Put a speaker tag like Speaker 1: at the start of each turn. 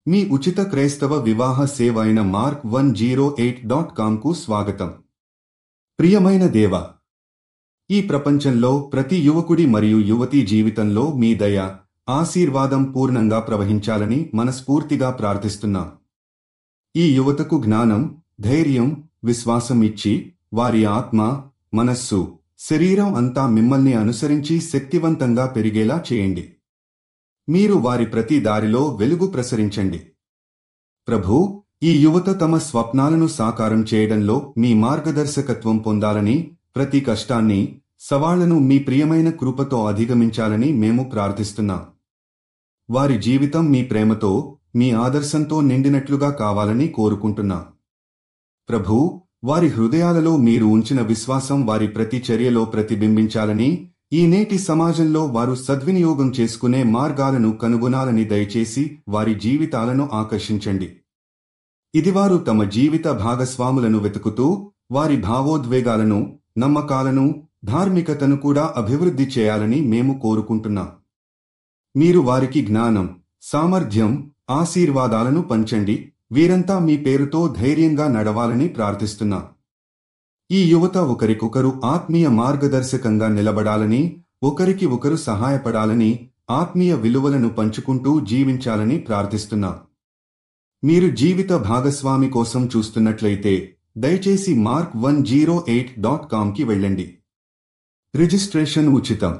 Speaker 1: మీ ఉచిత క్రైస్తవ వివాహ సేవ అయిన mark108.comకు స్వాగతం. ప్రియమైన దేవా, ఈ ప్రపంచంలో ప్రతి యువకుడి మరియు యువతి జీవితంలో మీ దయ, ఆశీర్వాదం పూర్ణంగా ప్రవహించాలని మనస్ఫూర్తిగా ప్రార్థిస్తున్నాం. ఈ యువతకు జ్ఞానం, ధైర్యం, విశ్వాసం ఇచ్చి వారి ఆత్మ, మనస్సు, శరీరం అంతా మిమ్మల్ని అనుసరించి శక్తివంతంగా పెరిగేలా చేయండి. మీరు వారి ప్రతి దారిలో వెలుగు ప్రసరించండి. ప్రభూ, ఈ యువత తమ స్వప్నాలను సాకారం చేయడంలో మీ మార్గదర్శకత్వం పొందాలని, ప్రతి కష్టాన్ని, సవాళ్లను మీ ప్రియమైన కృపతో అధిగమించాలని మేము ప్రార్థిస్తున్నాం. వారి జీవితం మీ ప్రేమతో, మీ ఆదర్శంతో నిండినట్లుగా కావాలని కోరుకుంటున్నాం. ప్రభూ, వారి హృదయాలలో మీరు ఉంచిన విశ్వాసం వారి ప్రతి చర్యలో ప్రతిబింబించాలని, ఈ నేటి సమాజంలో వారు సద్వినియోగం చేసుకునే మార్గాలను కనుగొనాలని దయచేసి వారి జీవితాలను ఆకర్షించండి. ఇది వారు తమ జీవిత భాగస్వాములను వెతుకుతూ వారి భావోద్వేగాలను, నమ్మకాలను, ధార్మికతను కూడా అభివృద్ధి చేయాలని మేము కోరుకుంటున్నాం. మీరు వారికి జ్ఞానం, సామర్థ్యం, ఆశీర్వాదాలను పంచండి. వీరంతా మీ పేరుతో ధైర్యంగా నడవాలని ప్రార్థిస్తున్నాం. ఈ యువత ఒకరికొకరు ఆత్మీయ మార్గదర్శకంగా నిలబడాలని, ఒకరికి ఒకరు సహాయపడాలని, ఆత్మీయ విలువలను పంచుకుంటూ జీవించాలని ప్రార్థిస్తున్నాం. మీరు జీవిత భాగస్వామి కోసం చూస్తున్నట్లయితే దయచేసి mark108.comకి వెళ్ళండి. రిజిస్ట్రేషన్ ఉచితం.